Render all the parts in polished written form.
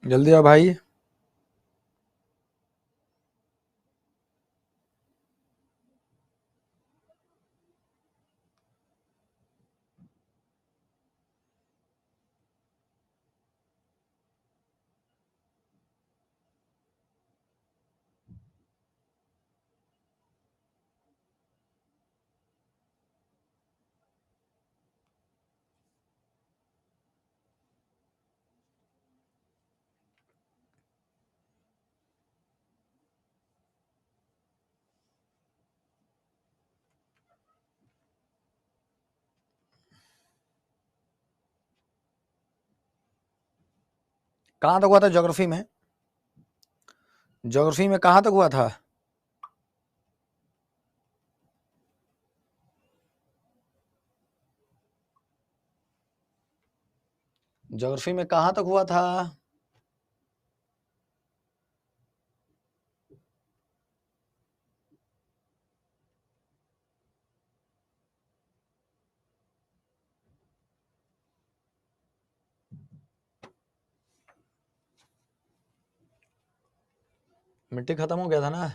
जल्दी आ भाई। कहाँ तक हुआ था ज्योग्राफी में? ज्योग्राफी में कहाँ तक हुआ था? ज्योग्राफी में कहाँ तक हुआ था? मिट्टी खत्म हो गया था ना?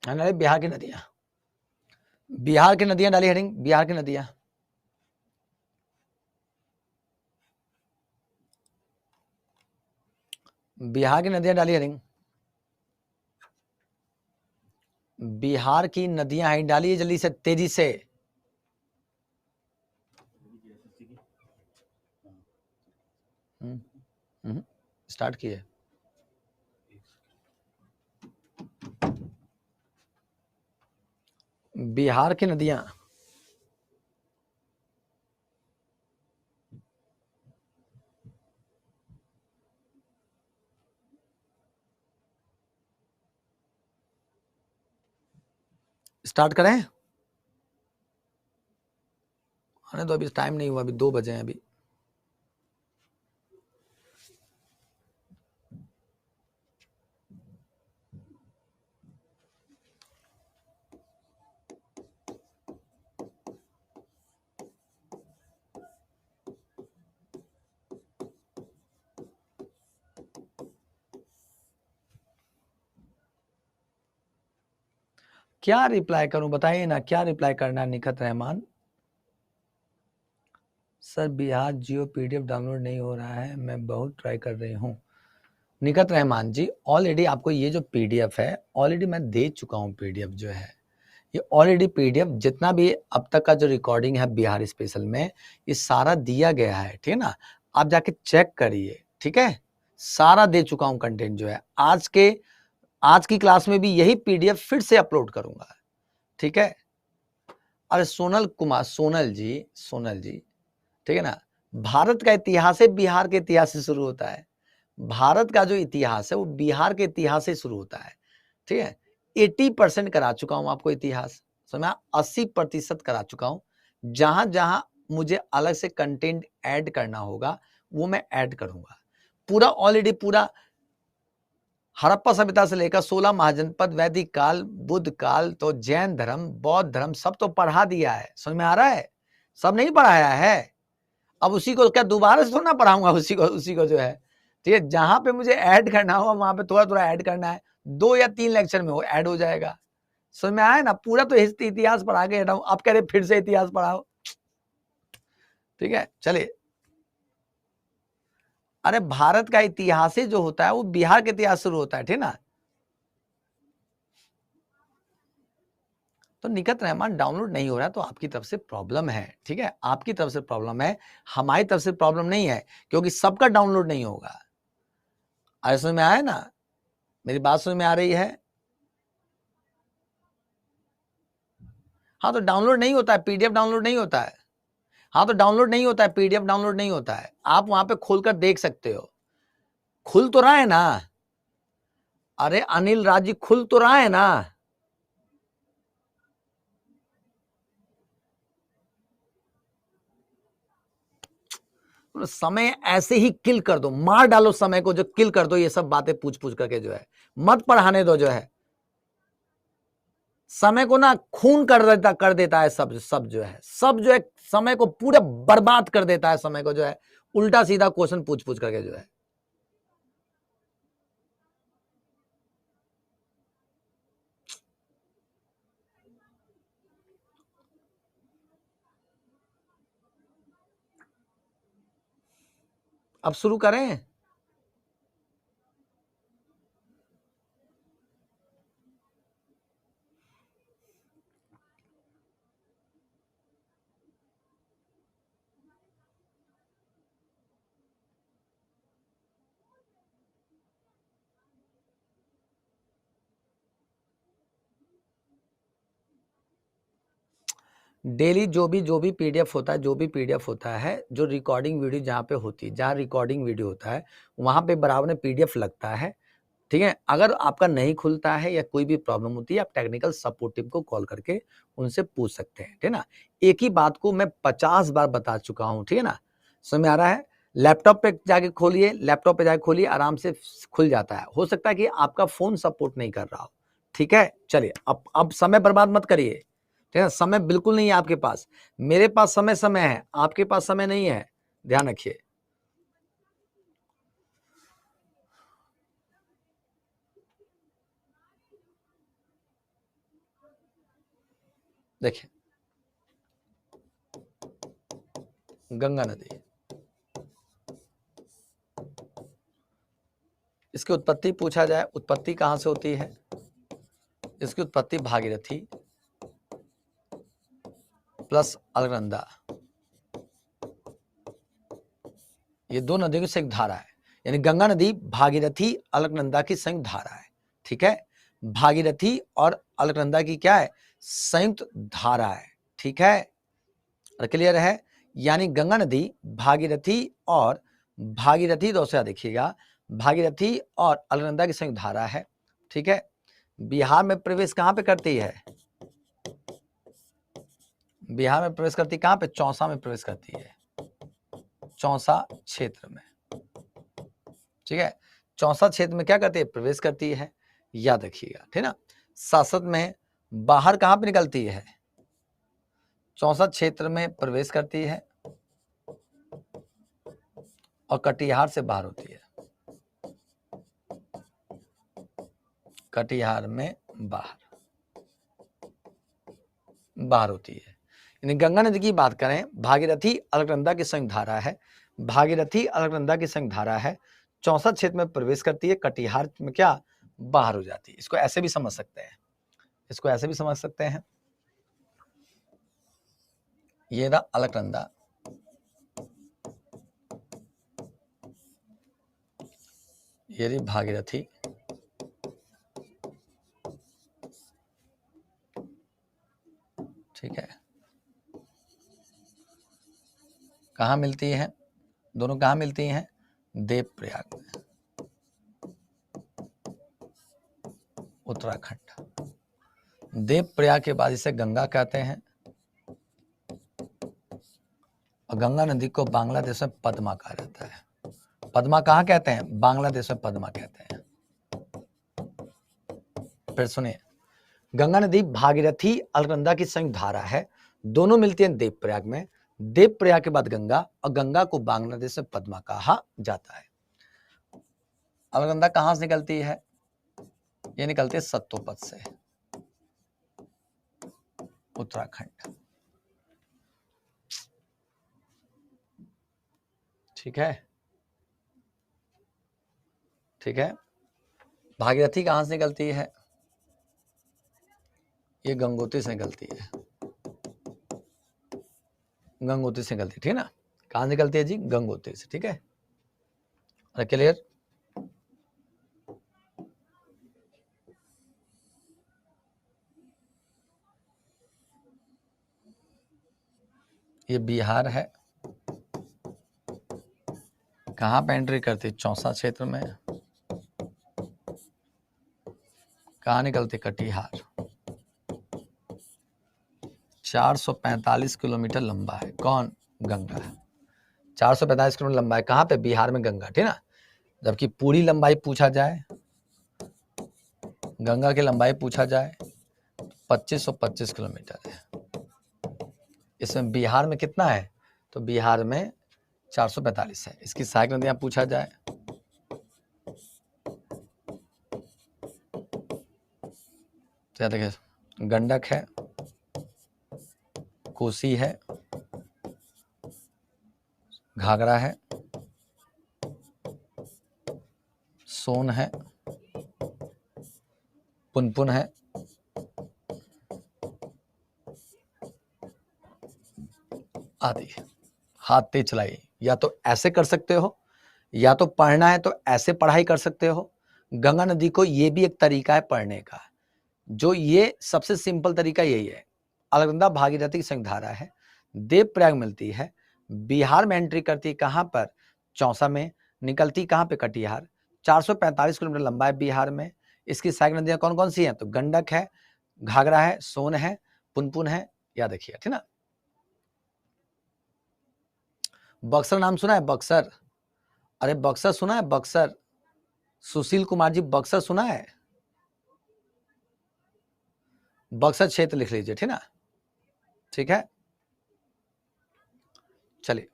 अरे बिहार की नदियां, बिहार की नदियां डाली हेडिंग, बिहार की नदियां। बिहार की नदियां डाली हेडिंग, बिहार की नदियां हेडिंग डालिए जल्दी से, तेजी से। स्टार्ट किए। बिहार की नदियां, स्टार्ट करें? अरे तो अभी टाइम नहीं हुआ, अभी 2 बजे हैं अभी। क्या रिप्लाई करूं बताइए ना, क्या रिप्लाई करना है? निखत रहमान सर, बिहार जियो पीडीएफ डाउनलोड नहीं हो रहा है, मैं बहुत ट्राई कर रही हूँ। निखत रहमान जी, ऑलरेडी आपको ये जो पीडीएफ है ऑलरेडी मैं दे चुका हूँ। पीडीएफ जो है ये ऑलरेडी पीडीएफ जितना भी अब तक का जो रिकॉर्डिंग है बिहार स्पेशल में, ये सारा दिया गया है, ठीक है ना? आप जाके चेक करिए, ठीक है? सारा दे चुका हूँ कंटेंट जो है। आज की क्लास में भी यही पीडीएफ फिर से अपलोड करूंगा, ठीक है? अरे सोनल कुमार, सोनल जी, ठीक है ना? भारत का इतिहास है बिहार के इतिहास से शुरू होता है। भारत का जो इतिहास है वो बिहार के इतिहास से शुरू होता है, ठीक है? 80% करा चुका हूं आपको इतिहास, समझा? 80% करा चुका हूं। जहां जहां मुझे अलग से कंटेंट ऐड करना होगा वो मैं ऐड करूंगा। पूरा ऑलरेडी पूरा हड़प्पा सभ्यता से लेकर 16 महाजनपद, वैदिक काल, बुद्ध काल, तो जैन धर्म, बौद्ध धर्म, सब तो पढ़ा दिया है। समझ में आ रहा है? सब नहीं पढ़ाया है। अब उसी को क्या दोबारा से थोड़ा ना पढ़ाऊंगा, उसी को जो है, ठीक है? जहां पे मुझे ऐड करना हो वहां पे थोड़ा थोड़ा ऐड करना है। 2 या 3 लेक्चर में वो ऐड हो जाएगा। समझ में आया ना? पूरा तो इतिहास पढ़ा के हटाऊं, अब कह रहे फिर से इतिहास पढ़ाओ, ठीक है? चलिए। अरे भारत का इतिहास ही जो होता है वो बिहार के इतिहास शुरू होता है, ठीक ना? तो निखत रहमान डाउनलोड नहीं हो रहा है तो आपकी तरफ से प्रॉब्लम है, ठीक है? आपकी तरफ से प्रॉब्लम है, हमारी तरफ से प्रॉब्लम नहीं है, क्योंकि सबका डाउनलोड नहीं होगा। समझ में आया ना? मेरी बात समझ में आ रही है? हाँ, तो डाउनलोड नहीं होता है, पीडीएफ डाउनलोड नहीं होता है। हाँ, तो डाउनलोड नहीं होता है, पीडीएफ डाउनलोड नहीं होता है। आप वहां पे खोलकर देख सकते हो। खुल तो रहा है ना? अरे अनिल राज जी, खुल तो रहा है ना? समय ऐसे ही किल कर दो, मार डालो समय को, जो किल कर दो ये सब बातें पूछ पूछ करके, जो है मत पढ़ाने दो। जो है समय को ना खून कर देता है सब सब, जो है सब, जो है समय को पूरा बर्बाद कर देता है। समय को जो है उल्टा सीधा क्वेश्चन पूछ पूछ करके, जो है अब शुरू करें। डेली जो भी पीडीएफ होता है, जो भी पीडीएफ होता है, जो रिकॉर्डिंग वीडियो जहाँ पे होती है, जहाँ रिकॉर्डिंग वीडियो होता है, वहां पे बराबर में पीडीएफ लगता है। ठीक है, अगर आपका नहीं खुलता है या कोई भी प्रॉब्लम होती है, आप टेक्निकल सपोर्ट टीम को कॉल करके उनसे पूछ सकते हैं। ठीक है ना? एक ही बात को मैं 50 बार बता चुका हूं। ठीक है ना? समझ में आ रहा है? लैपटॉप पे जाके खोलिए, लैपटॉप पे जाके खोलिए, आराम से खुल जाता है। हो सकता है कि आपका फोन सपोर्ट नहीं कर रहा हो। ठीक है, चलिए अब समय बर्बाद मत करिए। ठीक है, समय बिल्कुल नहीं है आपके पास। मेरे पास समय है, आपके पास समय नहीं है, ध्यान रखिए। देखिए, गंगा नदी, इसकी उत्पत्ति पूछा जाए, उत्पत्ति कहां से होती है? इसकी उत्पत्ति भागीरथी प्लस अलकनंदा, ये दो नदियों की संयुक्त धारा है। यानी गंगा नदी भागीरथी अलकनंदा की संयुक्त धारा है। ठीक है, भागीरथी और अलकनंदा की क्या है? संयुक्त धारा है। ठीक है, और क्लियर है? यानी गंगा नदी भागीरथी दो से देखिएगा, भागीरथी और अलकनंदा की संयुक्त धारा है। ठीक है, बिहार में प्रवेश कहां पे करती है? बिहार में प्रवेश करती कहां पे? चौसा में प्रवेश करती है, चौसा क्षेत्र में। ठीक है, चौसा क्षेत्र में क्या करती है? प्रवेश करती है। याद रखिएगा, ठीक ना? सासत में बाहर कहां पे निकलती है? चौसा क्षेत्र में प्रवेश करती है और कटिहार से बाहर होती है। कटिहार में बाहर होती है। यानी गंगा नदी की बात करें, भागीरथी अलकनंदा की संयुक्त धारा है, भागीरथी अलकनंदा की संयुक्त धारा है, चौसा क्षेत्र में प्रवेश करती है, कटिहार में क्या? बाहर हो जाती है। इसको ऐसे भी समझ सकते हैं, इसको ऐसे भी समझ सकते हैं। ये रहा अलकनंदा, ये रही भागीरथी, ठीक है। कहाँ मिलती है? दोनों कहाँ मिलती हैं? देवप्रयाग में, उत्तराखंड। देवप्रयाग के बाद इसे गंगा कहते हैं, और गंगा नदी को बांग्लादेश में पद्मा कहा जाता है। पद्मा कहाँ कहते हैं? बांग्लादेश में पद्मा कहते हैं। फिर सुनिए, गंगा नदी भागीरथी अलकनंदा की संयुक्त धारा है, दोनों मिलती हैं देवप्रयाग में, देवप्रयाग के बाद गंगा, और गंगा को बांग्लादेश में पद्मा कहा जाता है। अलकनंदा कहां से निकलती है? ये निकलती है सत्तोपद से, उत्तराखंड। ठीक है, ठीक है। भागीरथी कहां से निकलती है? ये गंगोत्री से निकलती है, गंगोत्री से निकलती है। ठीक है ना? कहां निकलती है जी? गंगोत्री से। ठीक है, क्लियर? ये बिहार है, कहाँ पे एंट्री करती है? चौसा क्षेत्र में। कहाँ निकलती? कटिहार। 445 किलोमीटर लंबा है। कौन? गंगा। 445 किलोमीटर लंबा है। कहाँ पे? बिहार में गंगा, ठीक ना। जबकि पूरी लंबाई पूछा जाए, गंगा की लंबाई पूछा जाए, 2525 किलोमीटर है। इसमें बिहार में कितना है? तो बिहार में 445 है। इसकी सहायक नदियां पूछा जाए, तो देखिए गंडक है, कोसी है, घाघरा है, सोन है, पुनपुन है, आदि। हाथ तेज चलाइए। या तो ऐसे कर सकते हो, या तो पढ़ना है तो ऐसे पढ़ाई कर सकते हो। गंगा नदी को ये भी एक तरीका है पढ़ने का, जो ये सबसे सिंपल तरीका यही है। अलकनंदा भागीरथी की संयुक्त धारा है, देवप्रयाग मिलती है, बिहार में एंट्री करती है कहाँ पर? चौसा में। निकलती कहाँ पे? कटिहार। 445 किलोमीटर लंबा है बिहार में। इसकी सहायक नदियां कौन कौन सी हैं? तो गंडक है, घाघरा है, सोन है, पुनपुन है। याद रखिए, ठीक ना। बक्सर नाम सुना है? बक्सर, अरे बक्सर सुना है? बक्सर, सुशील कुमार जी, बक्सर सुना है? बक्सर क्षेत्र लिख लीजिए, ठीक ना। ठीक है, चलिए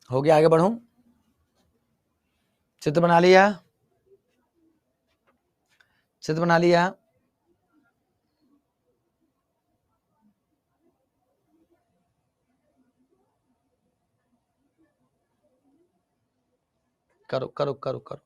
हो गया, आगे बढ़ूं। चित्र बना लिया? चित्र बना लिया? करो करो करो करो।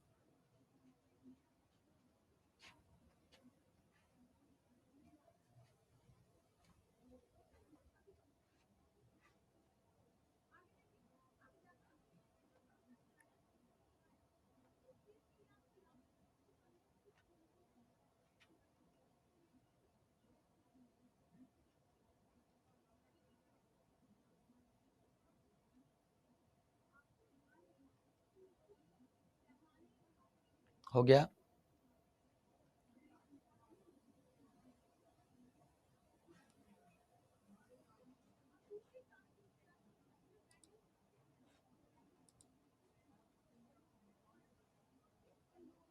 हो गया?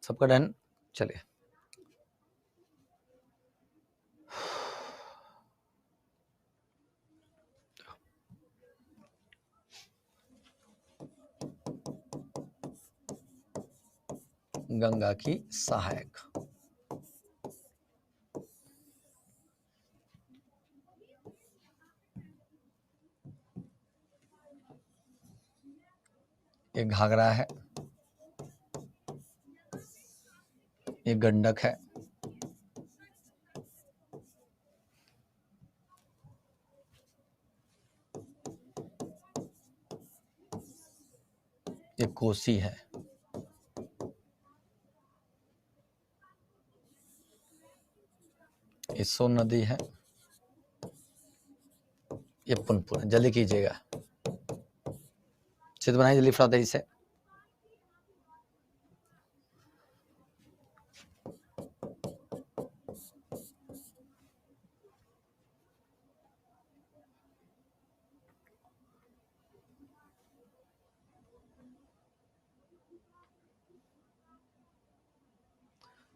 सबका डन? चलिए गंगा की सहायक, ये घाघरा है, ये गंडक है, ये कोसी है, ये सोन नदी है, ये पुनपुन है। जल्दी कीजिएगा, चित्र बनाइए जल्दी फटाफट से।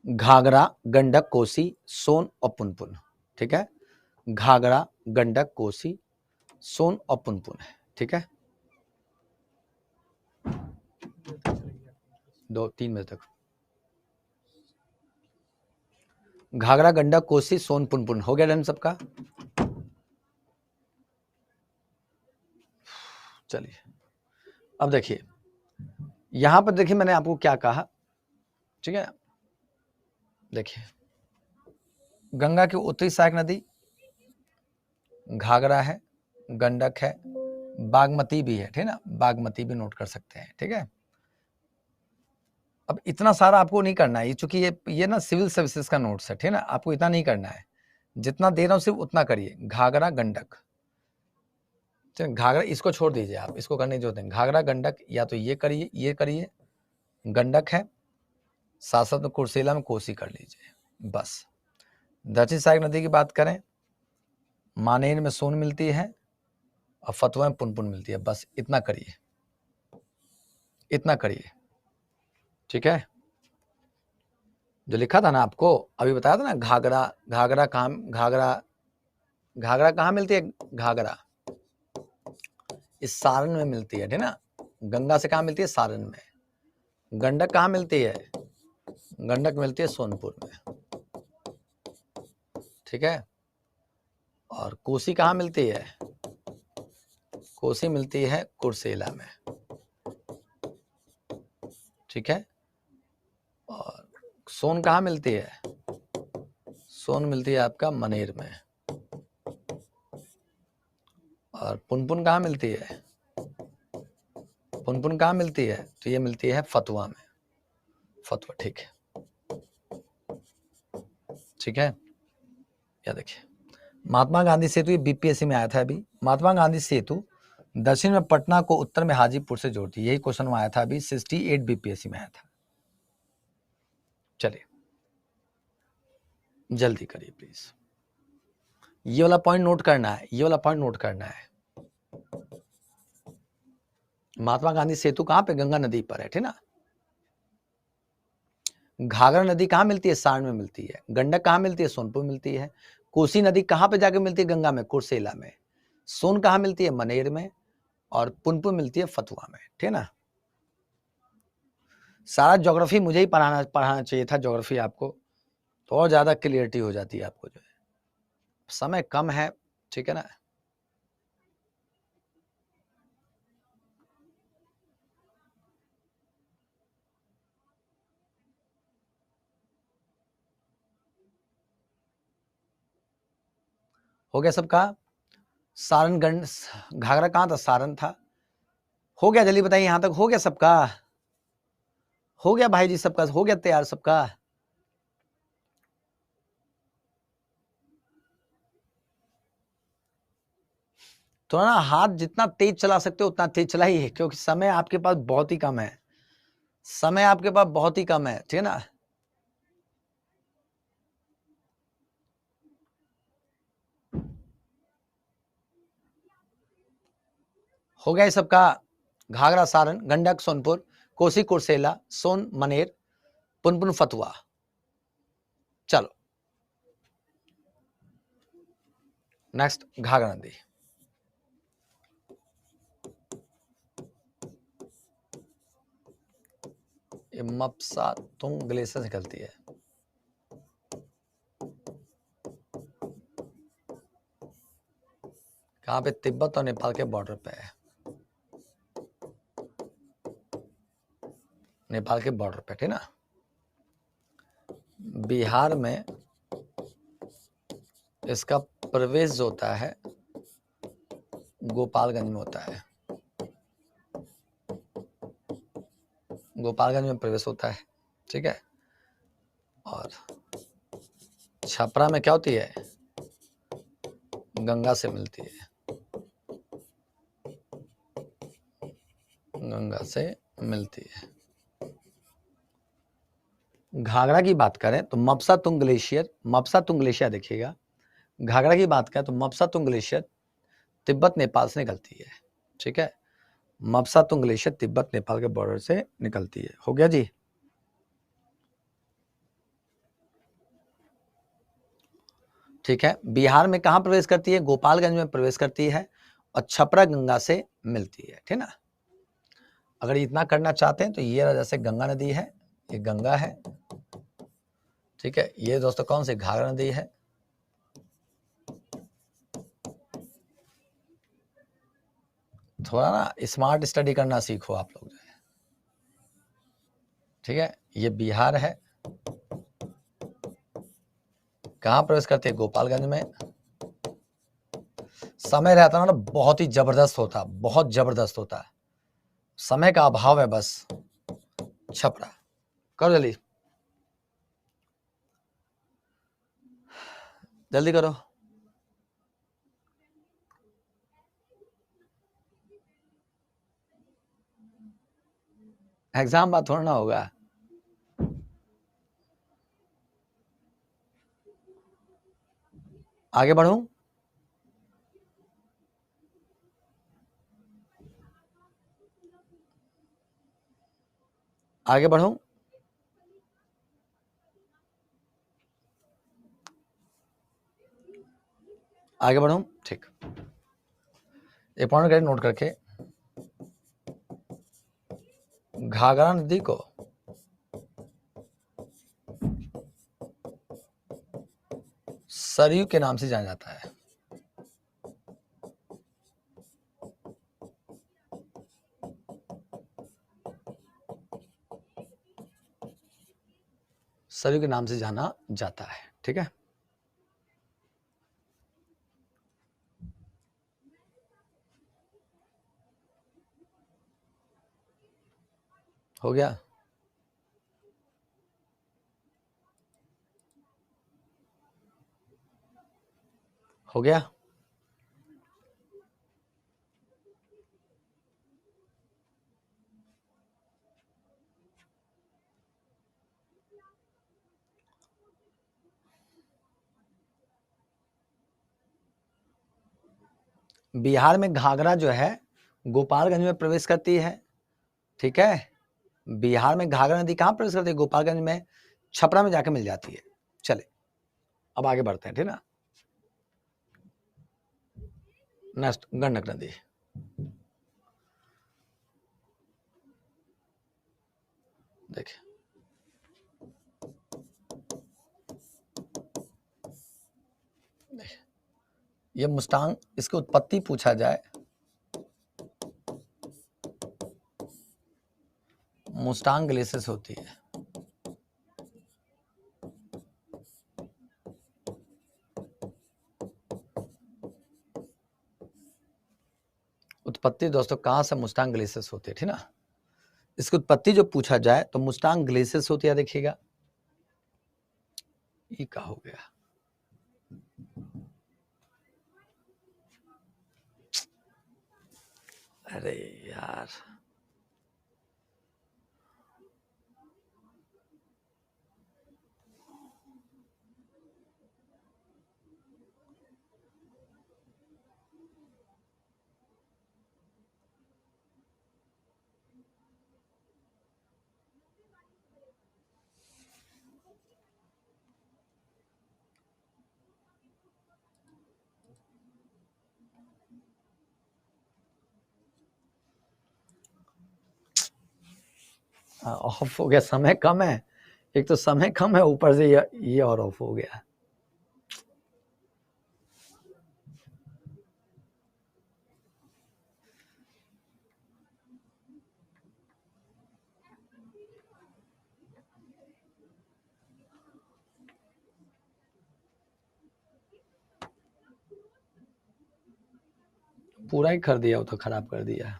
घाघरा, गंडक, कोसी, सोन और पुनपुन, ठीक है। घाघरा, गंडक, कोसी, सोन और पुनपुन है, ठीक है। 2-3 बजे तक घाघरा, गंडक, कोसी, सोन, पुनपुन। हो गया डन सबका? चलिए अब देखिए, यहां पर देखिए मैंने आपको क्या कहा, ठीक है। देखिए गंगा की उत्तरी सहायक नदी घाघरा है, गंडक है, बागमती भी है, ठीक है ना। बागमती भी नोट कर सकते हैं, ठीक है। अब इतना सारा आपको नहीं करना है, चूंकि ये ना सिविल सर्विसेज का नोट्स है, ठीक है ना। आपको इतना नहीं करना है, जितना दे रहा हूं सिर्फ उतना करिए। घाघरा गंडक, चलिए घाघरा इसको छोड़ दीजिए, आप इसको करने की जरूरत नहीं। घाघरा गंडक या तो ये करिए, ये करिए, गंडक है, साथ साथ में कुर्सेला में कोसी कर लीजिए बस। दक्षिण सहायक नदी की बात करें, मानेर में सोन मिलती है और फतवा में पुनपुन मिलती है, बस इतना करिए, इतना करिए, ठीक है। जो लिखा था ना आपको अभी बताया था ना, घाघरा, घाघरा कहाँ, घाघरा, घाघरा कहाँ मिलती है? घाघरा इस सारण में मिलती है, ठीक ना। गंगा से कहाँ मिलती है? सारण में। गंडक कहाँ मिलती है? गंडक मिलती है सोनपुर में, ठीक है। और कोसी कहाँ मिलती है? कोसी मिलती है कुर्सेला में, ठीक है। और सोन कहाँ मिलती है? सोन मिलती है आपका मनेर में। और पुनपुन कहाँ मिलती है? पुनपुन कहाँ मिलती है? तो ये मिलती है फतवा में, फतवा, ठीक है, ठीक है। या देखिए महात्मा गांधी सेतु, ये बीपीएससी में आया था अभी। महात्मा गांधी सेतु दक्षिण में पटना को, उत्तर में हाजीपुर से जोड़ती है, यही क्वेश्चन में आया था अभी, 68 बीपीएससी में आया था। चलिए जल्दी करिए प्लीज, ये वाला पॉइंट नोट करना है, ये वाला पॉइंट नोट करना है। महात्मा गांधी सेतु कहां पे? गंगा नदी पर है, ठीक ना। घाघरा नदी कहां मिलती है? सारण में मिलती है। गंडक कहां मिलती है? सोनपुर मिलती है। कोसी नदी कहां पे जाके मिलती है? गंगा में, कुर्सेला में। सोन कहां मिलती है? मनेर में। और पुनपुन मिलती है फतुआ में, ठीक है ना। सारा ज्योग्राफी मुझे ही पढ़ाना चाहिए था, ज्योग्राफी आपको तो और ज्यादा क्लियरिटी हो जाती है आपको, जो है समय कम है, ठीक है ना। हो गया सबका? सारण गंड, घाघरा कहां था? सारण था। हो गया? जल्दी बताइए, यहां तक हो गया सबका? हो गया भाई जी सबका? हो गया तैयार सबका? थोड़ा ना हाथ जितना तेज चला सकते हो उतना तेज चलाइए, क्योंकि समय आपके पास बहुत ही कम है, समय आपके पास बहुत ही कम है, ठीक है ना। हो गया ये सबका? घाघरा, सारण, गंडक, सोनपुर, कोसी, कुर्सेला, सोन, मनेर, पुनपुन, फतुआ। चलो नेक्स्ट, घाघरा नदी। ये मपसा तुंग ग्लेशियर से निकलती है। कहां पे? तिब्बत और नेपाल के बॉर्डर पे है, नेपाल के बॉर्डर पे, ठीक ना। बिहार में इसका प्रवेश जो होता है गोपालगंज में होता है, गोपालगंज में प्रवेश होता है, ठीक है। और छपरा में क्या होती है? गंगा से मिलती है, गंगा से मिलती है। घाघरा की बात करें तो मपसा तुंग ग्लेशियर, मपसा तुंग ग्लेशियर देखिएगा। घाघरा की बात करें तो मपसा तुंग ग्लेशियर तिब्बत नेपाल से निकलती है, ठीक है। मपसा तुंग ग्लेशियर तिब्बत नेपाल के बॉर्डर से निकलती है। हो गया जी? ठीक है। बिहार में कहां प्रवेश करती है? गोपालगंज में प्रवेश करती है और छपरा गंगा से मिलती है, ठीक ना। अगर इतना करना चाहते हैं तो ये जैसे गंगा नदी है, ये गंगा है, ठीक है। ये दोस्तों कौन सी? घाघरा नदी है। थोड़ा ना स्मार्ट स्टडी करना सीखो आप लोग, जो है, ठीक है। ये बिहार है, कहां प्रवेश करते हैं? गोपालगंज में। समय रहता ना बहुत ही जबरदस्त होता, बहुत जबरदस्त होता है, समय का अभाव है बस। छपरा करो जल्दी। जल्दी करो। एग्जाम बात थोड़ा ना होगा। आगे बढ़ूं? आगे बढ़ूं? आगे बढ़ूं? ठीक। एक पॉइंट करें नोट करके, घाघरा नदी को सरयू के नाम से जाना जाता है। सरयू के नाम से जाना जाता है। ठीक है, हो गया? हो गया? बिहार में घाघरा जो है गोपालगंज में प्रवेश करती है। ठीक है, बिहार में घाघरा नदी कहाँ प्रवेश करती है? गोपालगंज में, छपरा में जाके मिल जाती है। चले अब आगे बढ़ते हैं। ठीक ना, नेक्स्ट गंडक नदी। देखिए, ये मुस्तांग, इसकी उत्पत्ति पूछा जाए, मुस्तांग ग्लेशियर से होती है। उत्पत्ति दोस्तों कहाँ से? मुस्तांग ग्लेशियर से होती है। ठीक ना, इसकी उत्पत्ति जो पूछा जाए तो मुस्तांग ग्लेशियर से होती है। देखिएगा, ये क्या हो गया? अरे यार, ऑफ हो गया। समय कम है, एक तो समय कम है, ऊपर से ये और ऑफ हो गया। पूरा ही कर दिया, वो तो खराब कर दिया।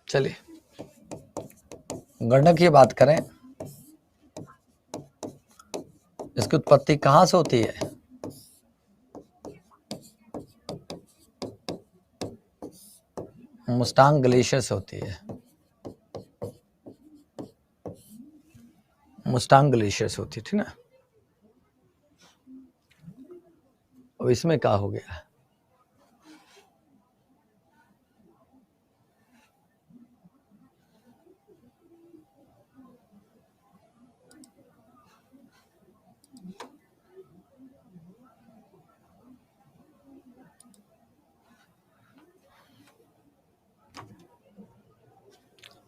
चलिए, गंडक की बात करें, इसकी उत्पत्ति कहाँ से होती है? मुस्तांग ग्लेशियर से होती है। मुस्तांग ग्लेशियर से होती है। ठीक ना, अब इसमें क्या हो गया?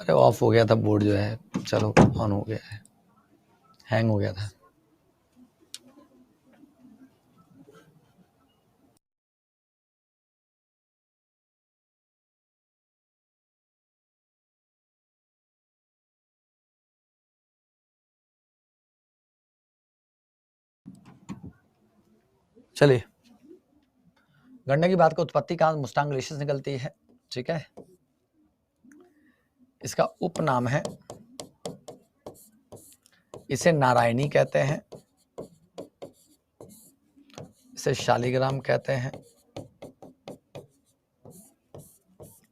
अरे ऑफ हो गया था बोर्ड जो है, चलो ऑन हो गया है, हैंग हो गया था। चलिए, गंडक की बात का उत्पत्ति कहाँ मुस्तांग ग्लेशियर से निकलती है, ठीक है। इसका उपनाम है, इसे नारायणी कहते हैं, इसे शालिग्राम कहते हैं।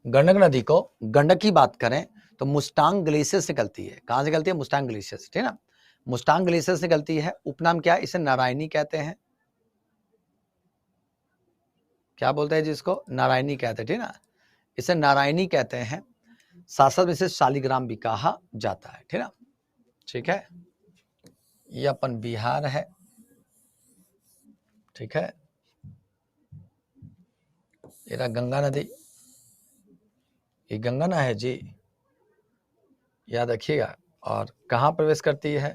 गंडक नदी को, गंडक की बात करें तो मुस्तांग ग्लेशियर से निकलती है। कहां से निकलती है? मुस्तांग ग्लेशियर से, ठीक है ना। मुस्तांग ग्लेशियर से निकलती है। उपनाम क्या है? इसे नारायणी कहते हैं। क्या बोलते हैं जिसको? नारायणी कहते हैं, ठीक है ना। इसे नारायणी कहते हैं। साथ साथ इसे शालिग्राम भी कहा जाता है, ठीक है ना। ठीक है, ये अपन बिहार है, ठीक है। ये रहा गंगा नदी, ये गंगा ना है जी, याद रखिएगा। और कहाँ प्रवेश करती है?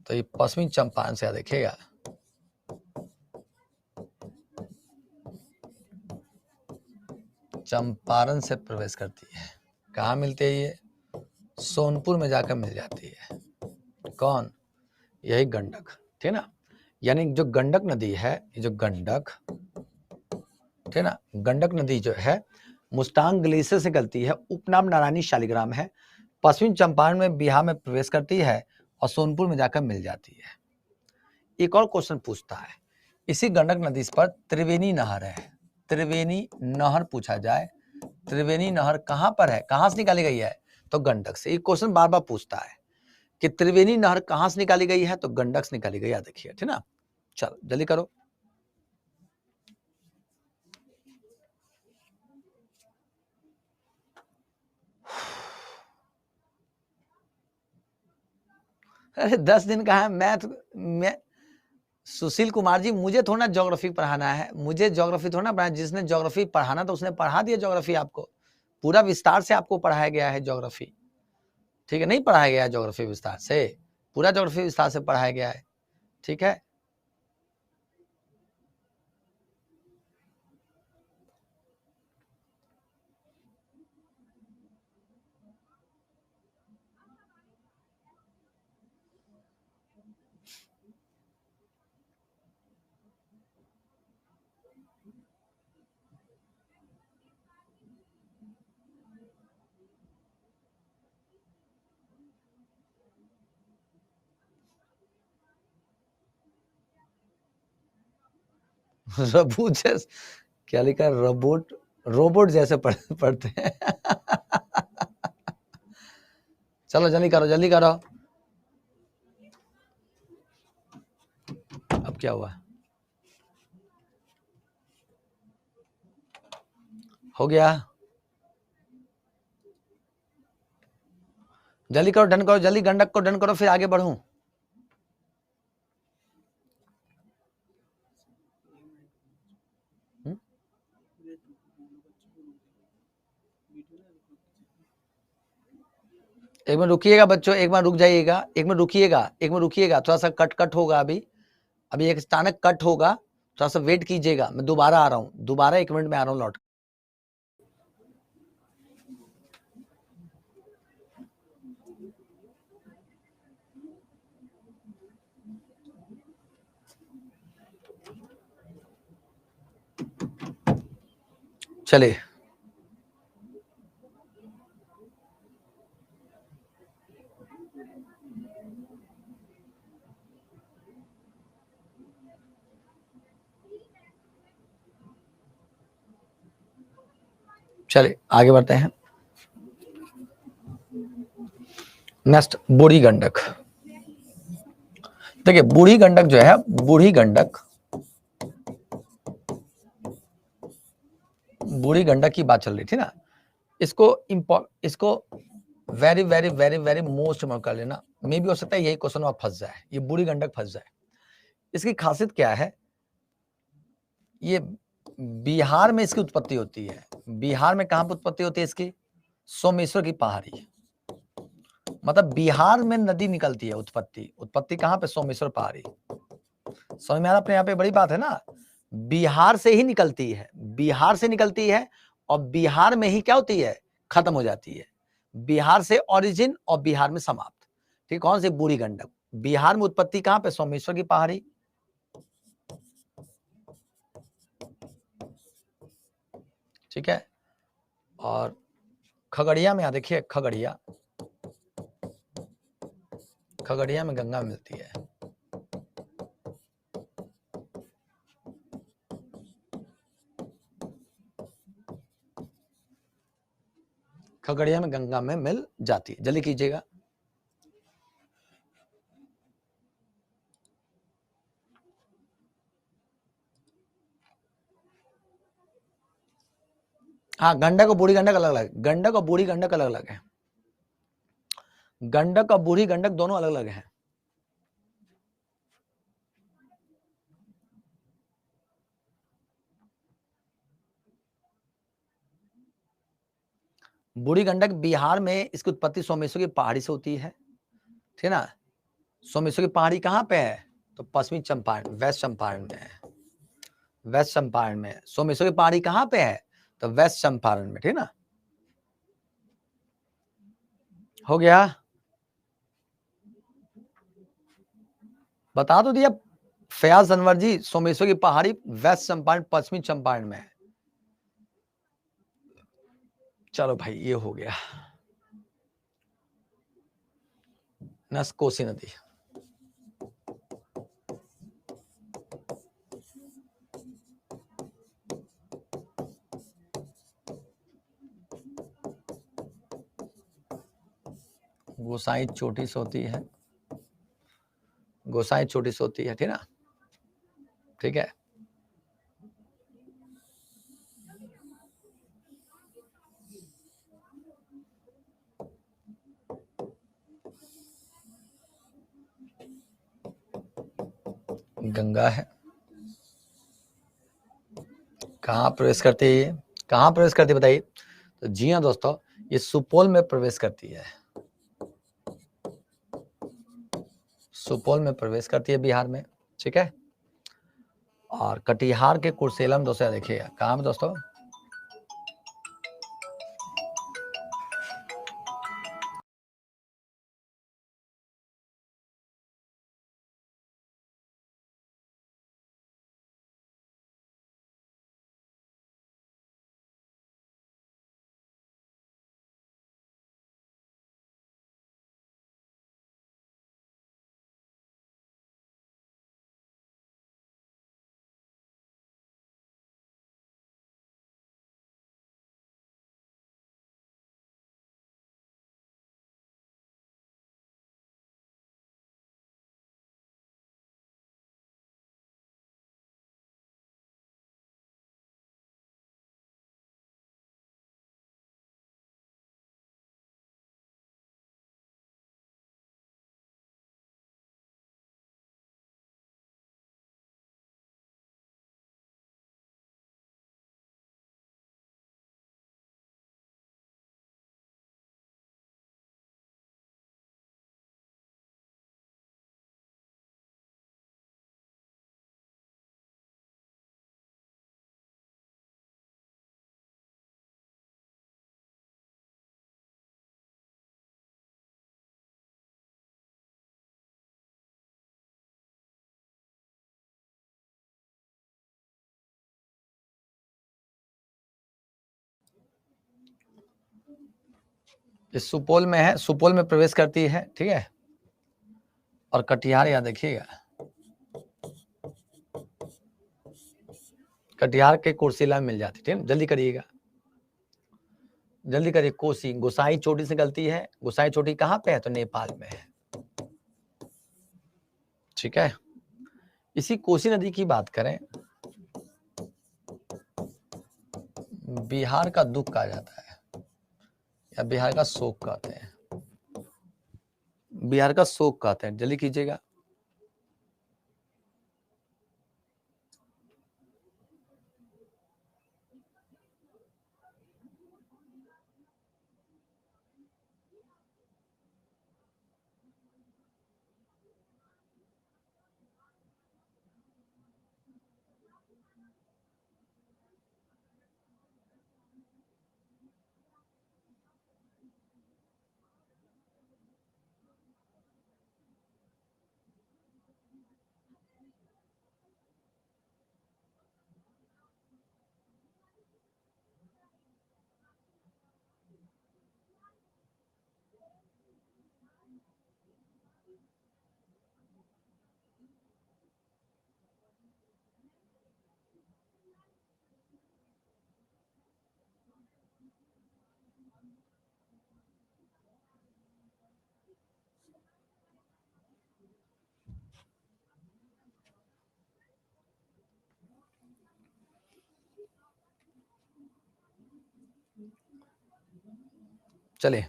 तो ये पश्चिमी चंपारण से, याद रखिएगा। चंपारण से प्रवेश करती है। कहाँ मिलती है ये? सोनपुर में जाकर मिल जाती है। कौन? यही गंडक, ठीक है ना। यानी जो गंडक नदी है, ये जो गंडक, ठीक है ना, गंडक नदी जो है मुस्तांग ग्लेशियर से निकलती है। उपनाम नारायणी शालिग्राम है। पश्चिमी चंपारण में बिहार में प्रवेश करती है और सोनपुर में जाकर मिल जाती है। एक और क्वेश्चन पूछता है, इसी गंडक नदी पर त्रिवेणी नहर है। त्रिवेणी नहर पूछा जाए, त्रिवेणी नहर कहां पर है? कहां से निकाली गई है? तो गंडक से। एक क्वेश्चन बार बार पूछता है कि त्रिवेणी नहर कहां से निकाली गई है? तो गंडक से निकाली गई, याद रखिए, ठीक ना। चलो जल्दी करो। अरे 10 दिन का है मैथ में। सुशील कुमार जी, मुझे थोड़ा ज्योग्राफी पढ़ाना है, मुझे ज्योग्राफी थोड़ा पढ़ाना। जिसने ज्योग्राफी पढ़ाना तो उसने पढ़ा दिया ज्योग्राफी आपको, पूरा विस्तार से आपको पढ़ाया गया है ज्योग्राफी, ठीक है। नहीं पढ़ाया गया है ज्योग्राफी विस्तार से, पूरा ज्योग्राफी विस्तार से पढ़ाया गया है, ठीक है। रबूत जैसे क्या लिखा है? रोबोट, रोबोट जैसे पढ़ते हैं। चलो जल्दी करो, जल्दी करो। अब क्या हुआ? हो गया? जल्दी करो, डन करो, जल्दी गंडक को डन करो, फिर आगे बढ़ूं। एक मिनट रुकिएगा बच्चों, एक बार रुक जाइएगा, एक मिनट रुकिएगा, एक मिनट रुकिएगा, थोड़ा सा कट होगा अभी एक अचानक कट होगा, थोड़ा सा वेट कीजिएगा। मैं दोबारा आ रहा हूँ, दोबारा 1 मिनट में आ रहा हूँ लौट। चलिए, चलिए आगे बढ़ते हैं। नेक्स्ट, बूढ़ी गंडक। देखिए बूढ़ी गंडक जो है, बूढ़ी गंडक, बूढ़ी गंडक की बात चल रही थी ना। इसको very very very very most में कर लेना। मे भी हो सकता है यही क्वेश्चन आप फंस जाए, ये बूढ़ी गंडक फंस जाए। इसकी खासियत क्या है? ये बिहार में इसकी उत्पत्ति होती है। बिहार में कहां पर उत्पत्ति होती है इसकी? सोमेश्वर की पहाड़ी। मतलब बिहार में नदी निकलती है, उत्पत्ति कहां पे? सोमेश्वर पहाड़ी। समझ में आ रहा अपने? यहाँ पे बड़ी बात है ना, बिहार से ही निकलती है, बिहार से निकलती है और बिहार में ही क्या होती है? खत्म हो जाती है। बिहार से ओरिजिन और बिहार में समाप्त। ठीक, कौन सी? बूढ़ी गंडक। बिहार में उत्पत्ति कहां पे? सोमेश्वर की पहाड़ी। ठीक है, और खगड़िया में, देखिए खगड़िया, खगड़िया में गंगा मिलती है। खगड़िया में गंगा में मिल जाती है। जल्दी कीजिएगा। हाँ, गंडक और बूढ़ी गंडक अलग अलग, गंडक और बूढ़ी गंडक अलग अलग है। गंडक और बूढ़ी गंडक दोनों अलग अलग हैं। बूढ़ी गंडक बिहार में, इसकी उत्पत्ति सोमेश्वर की पहाड़ी से होती है। ठीक है ना? सोमेश्वर की पहाड़ी कहां पे है? तो पश्चिमी चंपारण, वेस्ट चंपारण में है। वेस्ट चंपारण में सोमेश्वर की पहाड़ी कहां पे है? तो वेस्ट चंपारण में। ठीक है ना? हो गया? बता तो दिया फयाज अनवर जी, सोमेश्वर की पहाड़ी वेस्ट चंपारण, पश्चिमी चंपारण में है। चलो भाई, ये हो गया। कोसी नदी। गोसाई चोटी से होती है, गोसाई चोटी से होती है। ठीक है ना? ठीक है, गंगा है। कहाँ प्रवेश करती है ये? कहाँ प्रवेश करती है बताइए? तो जी हाँ दोस्तों, ये सुपौल में प्रवेश करती है। सुपौल में प्रवेश करती है बिहार में। ठीक है, और कटिहार के कुर्सेलम दोस्तों देखिएगा कहाँ पे दोस्तों? इस सुपौल में है, सुपौल में प्रवेश करती है। ठीक है, और कटिहार यहाँ देखिएगा, कटिहार के कुर्सेला में मिल जाती। ठीक है, जल्दी करिएगा, जल्दी करिए। कोसी, गोसाई चोटी से निकलती है। गोसाई चोटी कहाँ पे है? तो नेपाल में है। ठीक है, इसी कोसी नदी की बात करें, बिहार का दुख कहा जाता है, या बिहार का शोक कहते हैं। बिहार का शोक कहते हैं। जल्दी कीजिएगा। चलिए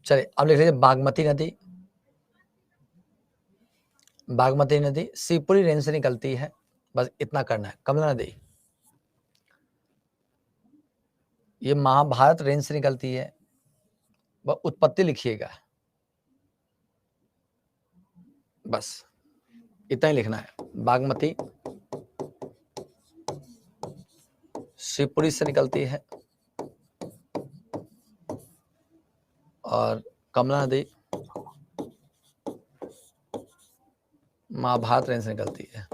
चलिए अब लिख लीजिए बागमती नदी। बागमती नदी शिवपुरी रेंज से निकलती है, बस इतना करना है। कमला नदी ये महाभारत रेंज से निकलती है, वह उत्पत्ति लिखिएगा, बस इतना ही लिखना है। बागमती शिवपुरी से निकलती है और कमला नदी महाभारत रेंज से निकलती है।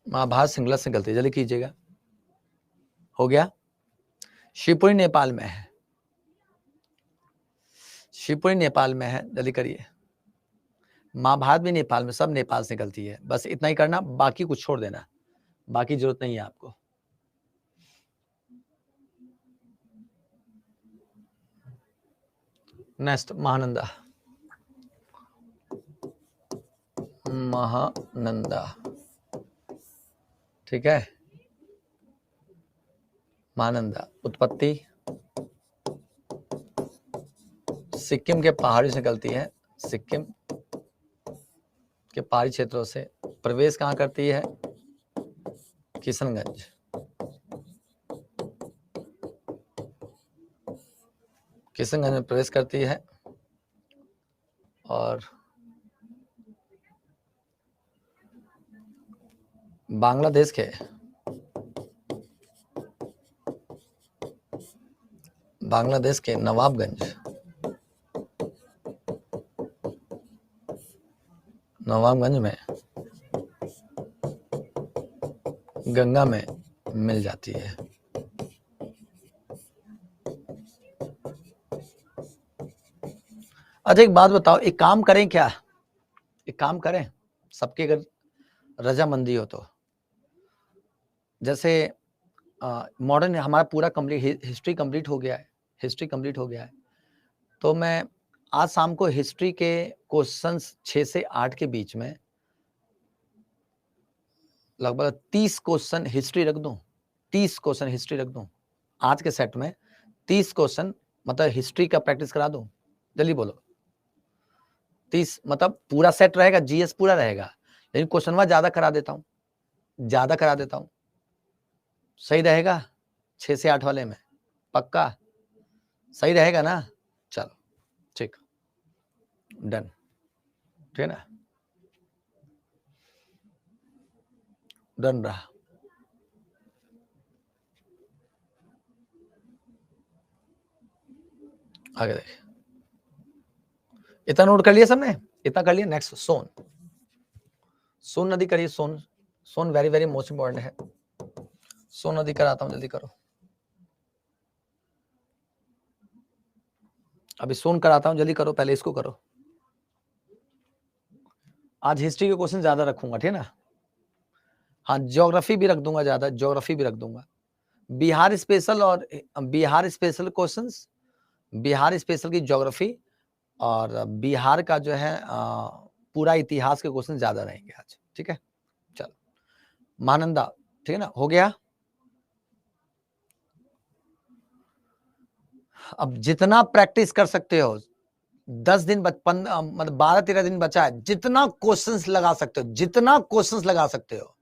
महाभारत सिंगला से निकलती है, जल्दी कीजिएगा। हो गया। शिवपुरी नेपाल में है, शिवपुरी नेपाल में है, जल्दी करिए। महाभारत भी नेपाल में, सब नेपाल से निकलती है, बस इतना ही करना, बाकी कुछ छोड़ देना, बाकी जरूरत नहीं है आपको। नेक्स्ट महानंदा। महानंदा ठीक है। महानंदा उत्पत्ति सिक्किम के पहाड़ी से निकलती है, सिक्किम के पहाड़ी क्षेत्रों से। प्रवेश कहाँ करती है? किशनगंज। किशनगंज में प्रवेश करती है और बांग्लादेश के नवाबगंज में गंगा में मिल जाती है। अच्छा एक बात बताओ, एक काम करें क्या, एक काम करें, सबके अगर रजामंदी हो तो, जैसे मॉडर्न हमारा पूरा कंप्लीट हिस्ट्री कंप्लीट हो गया है, हिस्ट्री कंप्लीट हो गया है, तो मैं आज शाम को हिस्ट्री के क्वेश्चंस 6 से 8 के बीच में लगभग 30 क्वेश्चन हिस्ट्री रख दूं, 30 क्वेश्चन हिस्ट्री रख दूं। आज के सेट में 30 क्वेश्चन मतलब हिस्ट्री का प्रैक्टिस करा दूं। जल्दी बोलो। 30 मतलब पूरा सेट रहेगा, जीएस पूरा रहेगा, लेकिन क्वेश्चन वाइज ज्यादा करा देता हूं, ज्यादा करा देता हूं। सही रहेगा 6 से 8 वाले में? पक्का सही रहेगा ना? चलो ठीक, डन, ठीक है ना, डन रहा। आगे देखिए, इतना नोट कर लिया सबने, इतना कर लिया। नेक्स्ट सोन, सोन नदी करिए। सोन, सोन वेरी वेरी मोस्ट इंपॉर्टेंट है। सोन नदी कराता हूं, जल्दी करो। अभी सोन कराता हूं, जल्दी करो, पहले इसको करो। आज हिस्ट्री के क्वेश्चन ज्यादा रखूंगा, ठीक है ना। हाँ ज्योग्राफी भी रख दूंगा, ज्यादा ज्योग्राफी भी रख दूंगा। बिहार स्पेशल और Bihar special questions, Bihar special की ज्योग्राफी और बिहार का जो है पूरा इतिहास के क्वेश्चन ज्यादा रहेंगे आज, ठीक है। चलो महानंदा, ठीक है ना, हो गया। अब जितना प्रैक्टिस कर सकते हो, 10 दिन मतलब 12-13 दिन बचा है, जितना क्वेश्चंस लगा सकते हो, जितना क्वेश्चंस लगा सकते हो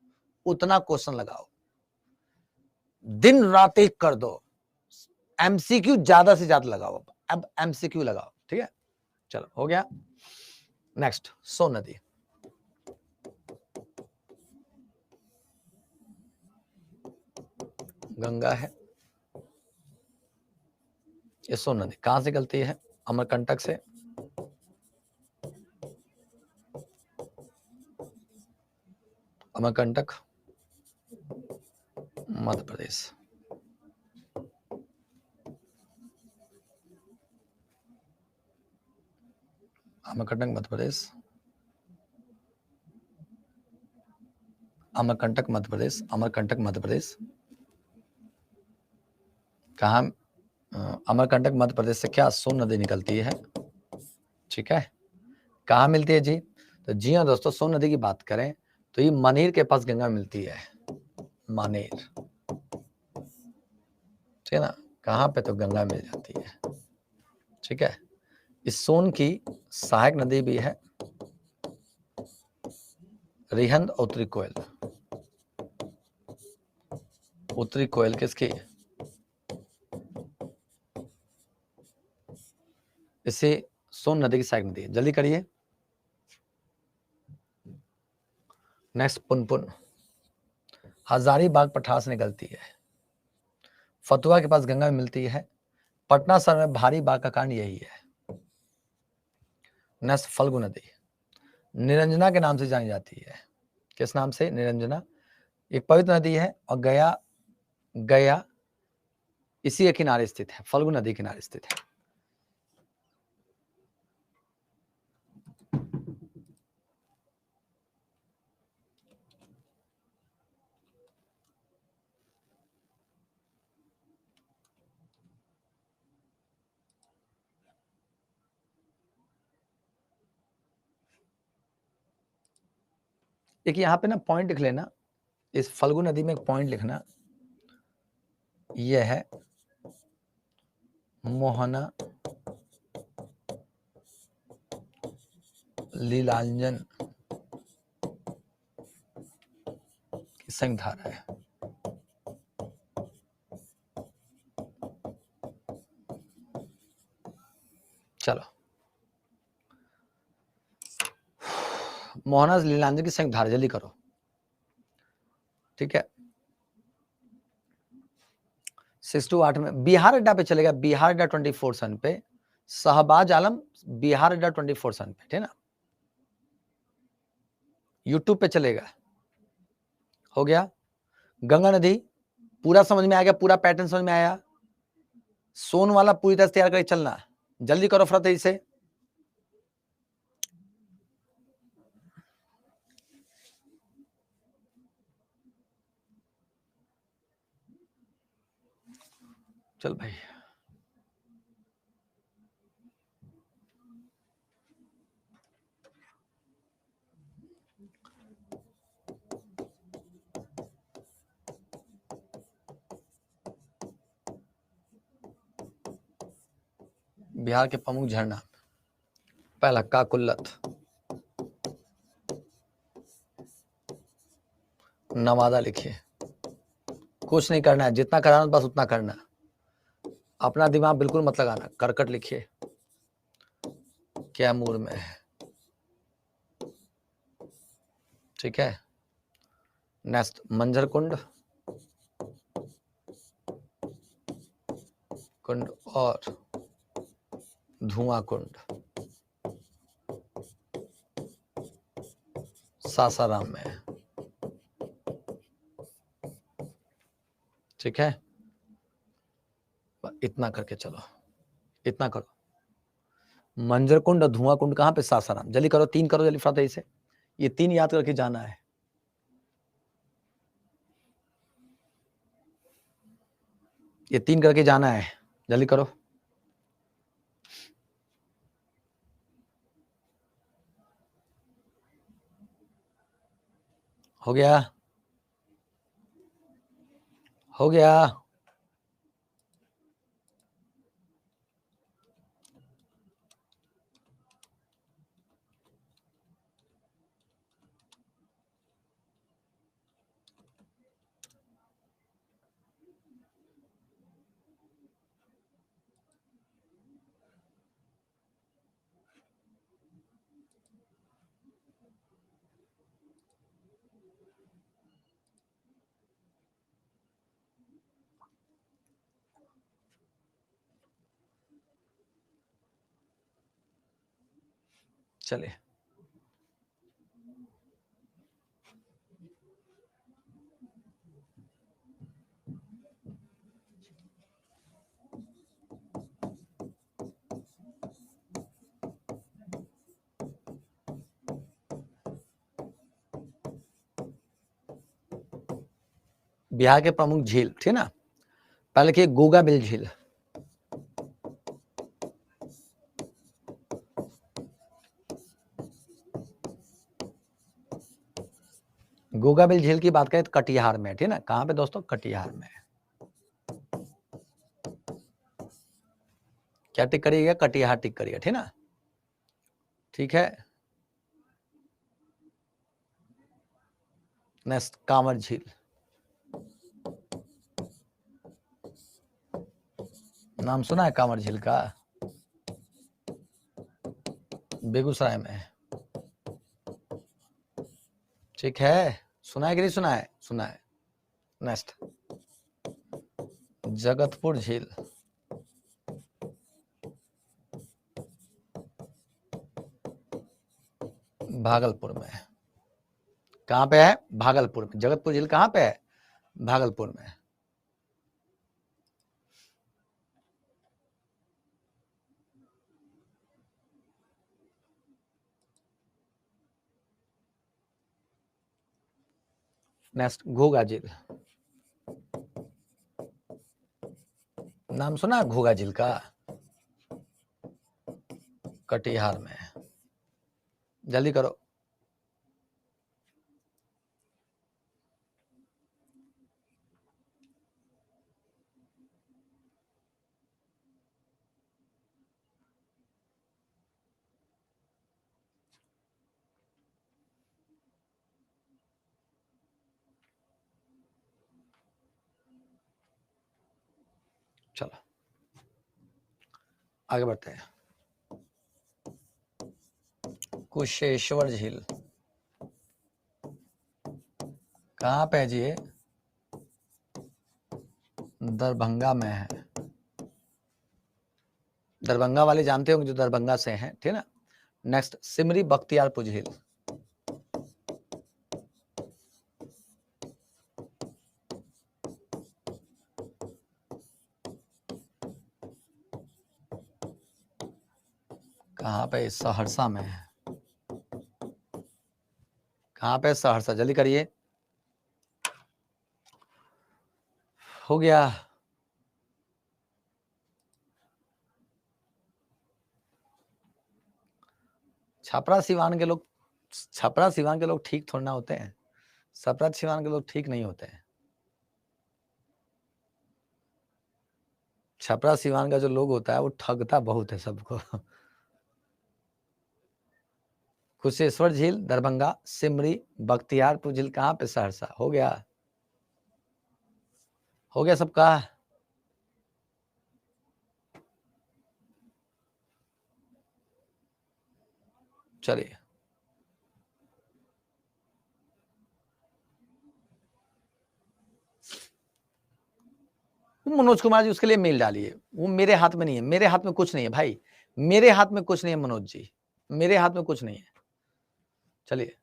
उतना क्वेश्चन लगाओ, दिन रात एक कर दो। एमसीक्यू ज्यादा से ज्यादा लगाओ, अब एमसीक्यू लगाओ, ठीक है। चलो हो गया। नेक्स्ट सोन नदी, गंगा है, ये सोन नदी कहां से निकलती है? अमरकंटक से। अमरकंटक मध्य प्रदेश। अमरकंटक मध्य प्रदेश, अमरकंटक मध्य प्रदेश, अमरकंटक मध्य प्रदेश। कहा? अमरकंटक मध्य प्रदेश से क्या सोन नदी निकलती है, ठीक है। कहाँ मिलती है जी? तो जी हाँ दोस्तों, सोन नदी की बात करें तो ये मानेर के पास गंगा मिलती है, मानेर, ठीक है ना, कहाँ पे? तो गंगा मिल जाती है, ठीक है। इस सोन की सहायक नदी भी है रिहंद, उत्तरी कोयल। उत्तरी कोयल किसकी? इसे सोन नदी की सहायक नदी है। जल्दी करिए। नेक्स्ट, पुनपुन हजारीबाग पठार से निकलती है, फतुहा के पास गंगा मिलती है, पटना शहर में भारी बाढ़ का कारण यही है। नेक्स्ट, फल्गु नदी निरंजना के नाम से जानी जाती है। किस नाम से? निरंजना। एक पवित्र नदी है और गया गया इसी के किनारे स्थित है, फल्गु नदी किनारे स्थित है। एक यहाँ पे ना पॉइंट लिख लेना, इस फल्गु नदी में एक पॉइंट लिखना, यह है मोहना लीलांजन की संयुक्त धारा है। चलो, मोहना लीलांजन की संयुक्त धारा, जल्दी करो, ठीक है। 6 to 8 में बिहार अड्डा पे चलेगा, बिहार अड्डा 24/7 पे, शहबाज आलम बिहार अड्डा 24/7 पे, ठीक है ना। यूट्यूब पे चलेगा। हो गया। गंगा नदी पूरा समझ में आ गया, पूरा पैटर्न समझ में आया। सोन वाला पूरी तरह से तैयार करके चलना, जल्दी करो फटाफट से। चल भाई, बिहार के प्रमुख झरना, पहला काकुल्लत, नवादा लिखिए। कुछ नहीं करना है, जितना कराना बस उतना करना, अपना दिमाग बिल्कुल मत लगाना। करकट लिखिए, कैमूर में है, ठीक है। नेक्स्ट, मंझर कुंड, कुंड और धुआं कुंड सासाराम में है, ठीक है। इतना करके चलो, इतना करो। मंजर कुंड और धुआं कुंड कहां पे? सासाराम। जल्दी करो, 3 करो जल्दी फटाफट से, ये 3 याद करके जाना है। ये 3 करके जाना है, जल्दी करो। हो गया, हो गया। चलिए, बिहार के प्रमुख झील, ठीक है ना। पहले की गोगा बिल झील, घोगाबिल झील की बात करें तो कटिहार में, ठीक है ना। कहाँ पे दोस्तों? कटिहार में। क्या टिक करिएगा? कटिहार टिक करिएगा, ठीक है ना। ठीक है। नेक्स्ट कांवर झील। नाम सुना है कांवर झील का? बेगूसराय में, ठीक है। सुना है कि नहीं सुना है? सुना है। नेक्स्ट जगतपुर झील। भागलपुर में। कहाँ पे है? भागलपुर में। जगतपुर झील कहाँ पे है? भागलपुर में। नेक्स्ट घोगा झील। नाम सुना घोगा झील का? कटिहार में। जल्दी करो। चलो आगे बढ़ते हैं। कुशेश्वर झील कहाँ पे है जी? ये दरभंगा में है। दरभंगा वाले जानते होंगे जो दरभंगा से हैं, ठीक है ना। नेक्स्ट सिमरी बख्तियारपुर झील। कहाँ पे? सहरसा में है। कहाँ पे? सहरसा। जल्दी करिए। हो गया। छपरा सिवान के लोग, छपरा सिवान के लोग ठीक थोड़ा ना होते हैं। छपरा सिवान के लोग ठीक नहीं होते हैं। छपरा सिवान का जो लोग होता है वो ठगता बहुत है सबको। कुशेश्वर झील दरभंगा, सिमरी बख्तियारपुर झील कहाँ पे? सहरसा। हो गया। हो गया सबका। चलिए मनोज कुमार जी उसके लिए मेल डालिए। वो मेरे हाथ में नहीं है, मेरे हाथ में कुछ नहीं है भाई, मेरे हाथ में कुछ नहीं है मनोज जी, मेरे हाथ में कुछ नहीं है। चलिए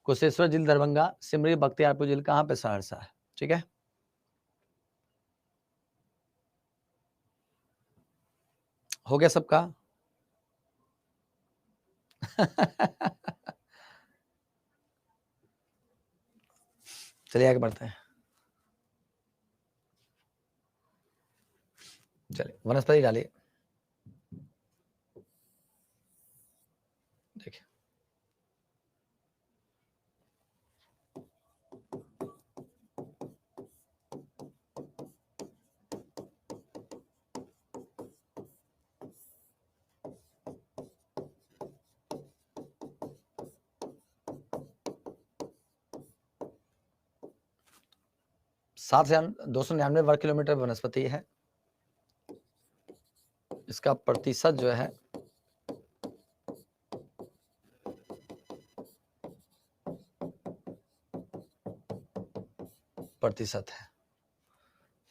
कुशेश्वर झील दरभंगा, सिमरी बख्तियारपुर झील कहाँ पे? सहरसा। ठीक है। हो गया सबका। चलिए आगे बढ़ते हैं। चलिए वनस्पति डालिए। देखिए 7,299 वर्ग किलोमीटर वनस्पति है। इसका प्रतिशत जो है प्रतिशत है।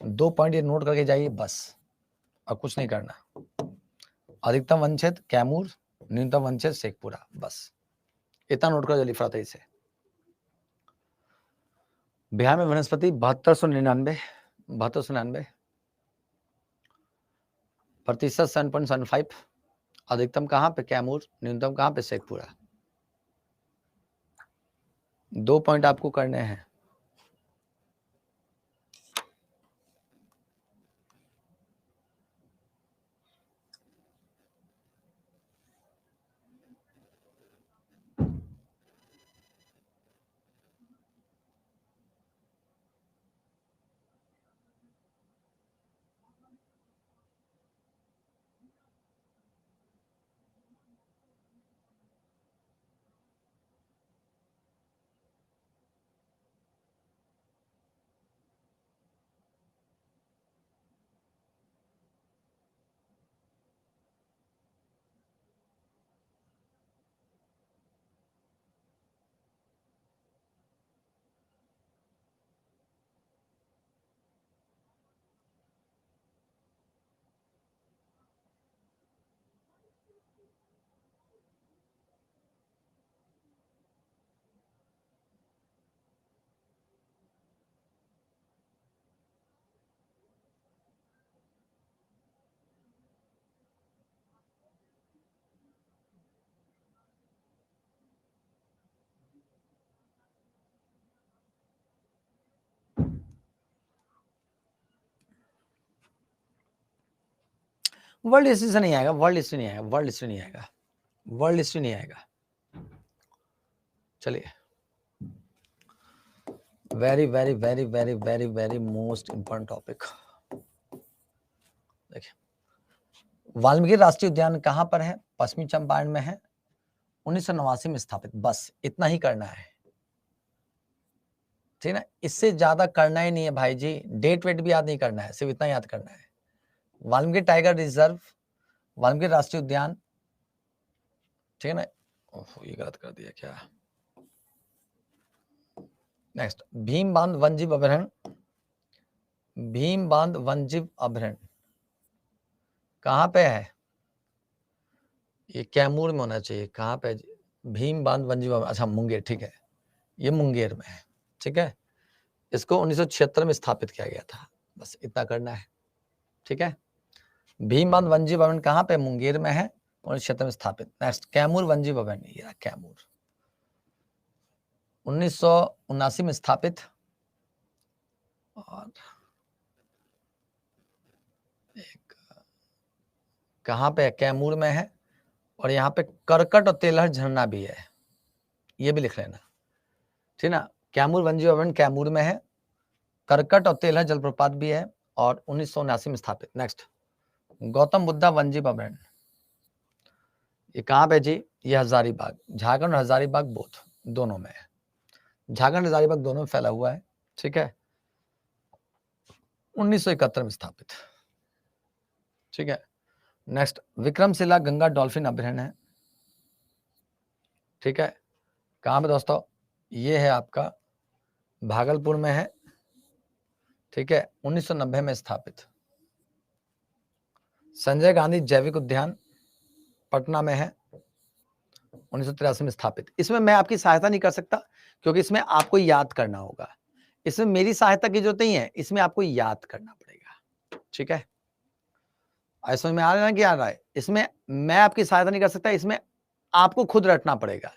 2 पॉइंट ये नोट करके जाइए बस, अब कुछ नहीं करना। अधिकतम वनक्षेत्र कैमूर, न्यूनतम वनक्षेत्र शेखपुरा, बस इतना नोट कर जल्दी फटाफट से। बिहार में वनस्पति 7299, 7299, प्रतिशत 7.75, अधिकतम कहाँ पे? कैमूर, न्यूनतम कहाँ पे? शेखपुरा। 2 पॉइंट आपको करने हैं। वर्ल्ड हिस्ट्री से नहीं आएगा, वर्ल्ड हिस्ट्री नहीं आएगा, वर्ल्ड हिस्ट्री नहीं आएगा, वर्ल्ड हिस्ट्री नहीं आएगा। चलिए, very very very very very very most important topic. देखिए, वाल्मीकि राष्ट्रीय उद्यान कहां पर है? पश्चिमी चंपारण में है, 1989 में स्थापित। बस इतना ही करना है, ठीक है ना, इससे ज्यादा करना ही नहीं है भाई जी। डेट वेट भी याद नहीं करना है, सिर्फ इतना याद करना है। वाल्मीकि टाइगर रिजर्व, वाल्मीकि राष्ट्रीय उद्यान, ठीक है ना। ओह, ये गलत कर दिया क्या? नेक्स्ट, भीम बांध वन्यजीव अभयारण्य, भीम बांध वन्यजीव अभयारण्य कहां पे है? ये कैमूर में होना चाहिए। कहां पे? भीम बांध वन्यजीव, अच्छा मुंगेर, ठीक है, ये मुंगेर में है, ठीक है। इसको 1976 में स्थापित किया गया था। बस इतना करना है, ठीक है। भीम बांध वन्यजीव अभयारण्य कहां पे? मुंगेर में है, 1976 में स्थापित। नेक्स्ट, कैमूर वन्यजीव अभयारण्य, ये कैमूर 1979 में स्थापित। और एक कहां पे है? कैमूर में है। और यहाँ पे करकट और तेलहर झरना भी है, ये भी लिख लेना, ठीक ना। कैमूर वन्यजीव अभयारण्य कैमूर में है, करकट और तेलहर जलप्रपात भी है, और 1979 में स्थापित। नेक्स्ट, गौतम बुद्धा वन्यजीव अभयारण्य, ये कहाँ पे जी? ये हजारीबाग, झारखंड और हजारीबाग बोथ दोनों में है। झारखंड हजारीबाग दोनों में फैला हुआ है, ठीक है। 1971 में स्थापित, ठीक है। नेक्स्ट, विक्रमशिला गंगा डॉल्फिन अभयारण्य है, ठीक है। कहाँ पे दोस्तों? ये है आपका भागलपुर में है, ठीक है, 1990 में स्थापित। संजय गांधी जैविक उद्यान पटना में है, 1983 में स्थापित। इसमें मैं आपकी सहायता नहीं कर सकता, क्योंकि इसमें आपको याद करना होगा। इसमें मेरी सहायता की जरूरत नहीं है, इसमें आपको याद करना पड़ेगा, ठीक है। समझ में आ रहा है ना, क्या आ रहा है? इसमें मैं आपकी सहायता नहीं कर सकता, इसमें आपको खुद रटना पड़ेगा।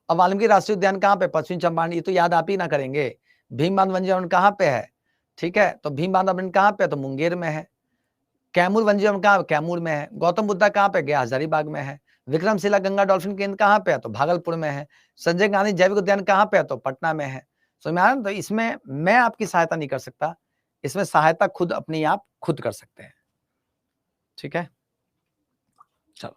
अब वाल्मीकि राष्ट्रीय उद्यान कहाँ पे? पश्चिमी चंपारण, ये तो याद आप ही ना करेंगे। भीम बांध वन्यजीव अभयारण्य कहाँ पे है? ठीक है, तो भीम बांध अभयारण्य कहाँ पे है? तो मुंगेर में है। कैमूर वन्यजीव अभयारण्य कहाँ? कैमूर में है। गौतम बुद्धा कहाँ पे गया? हजारीबाग में है। विक्रमशिला गंगा डॉल्फिन केंद्र कहाँ पे है? तो भागलपुर में है। संजय गांधी जैविक उद्यान कहाँ पे है? तो पटना में है। समझ में आ रहा है? तो इसमें मैं आपकी सहायता नहीं कर सकता, इसमें सहायता खुद अपनी आप खुद कर सकते हैं, ठीक है। चलो,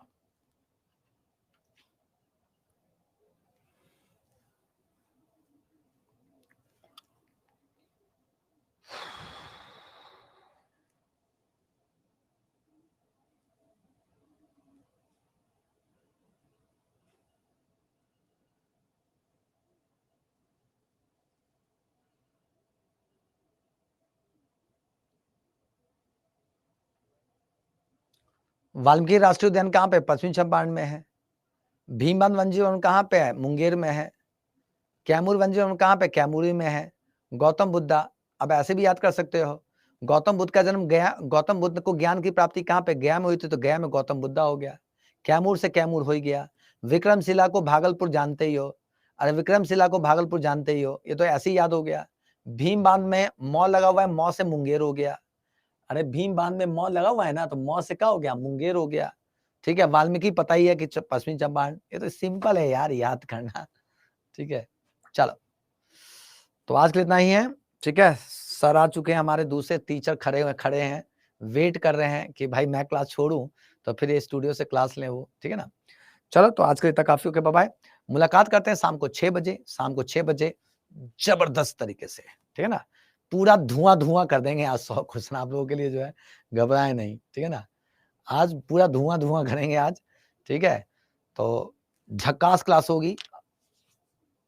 वाल्मीकि राष्ट्रीय उद्यान कहाँ पे? पश्चिमी चंपारण में है। भीम बांध वन्यजीव अभयारण्य कहाँ पे है? मुंगेर में है। कैमूर वन्यजीव अभयारण्य कहाँ पे? कैमूरी में है। गौतम बुद्धा, अब ऐसे भी याद कर सकते हो, गौतम बुद्ध का जन्म गया, गौतम बुद्ध को ज्ञान की प्राप्ति कहाँ पे? गया में हुई थी, तो गया में गौतम बुद्धा हो गया। कैमूर से कैमूर हो ही गया। विक्रमशिला को भागलपुर जानते ही हो, अरे विक्रमशिला को भागलपुर जानते ही हो, ये तो ऐसे ही याद हो गया। भीम बांध में मौ लगा हुआ है, मौ से मुंगेर हो गया। अरे भीम बांध में मौ लगा हुआ है ना, तो मौ से क्या हो गया? मुंगेर हो गया, ठीक है। वाल्मीकि पता ही है कि पश्चिमी चंपारण, ये तो सिंपल है यार, याद करना, ठीक है। चलो, तो आज के लिए इतना ही है, ठीक है। सर आ चुके हैं, हमारे दूसरे टीचर खड़े हैं, वेट कर रहे हैं कि भाई मैं क्लास छोड़ूं तो फिर ये स्टूडियो से क्लास लें वो, ठीक है ना। चलो, तो आज के लिए इतना काफी, ओके, बाय बाय। मुलाकात करते हैं शाम को 6 बजे, शाम को 6 बजे जबरदस्त तरीके से, ठीक है ना। पूरा धुआं कर देंगे आज। 100 क्वेश्चन आप लोगों के लिए जो है, घबराए नहीं, ठीक है ना। आज पूरा धुआं करेंगे आज, ठीक है। तो झक्कास क्लास होगी।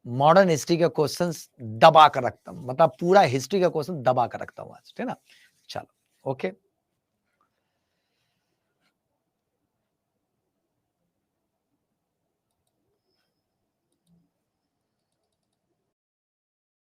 मॉडर्न हिस्ट्री के क्वेश्चंस दबा कर रखता हूं, मतलब पूरा हिस्ट्री का क्वेश्चन दबा कर रखता हूं आज, ठीक है ना। चलो, ओके।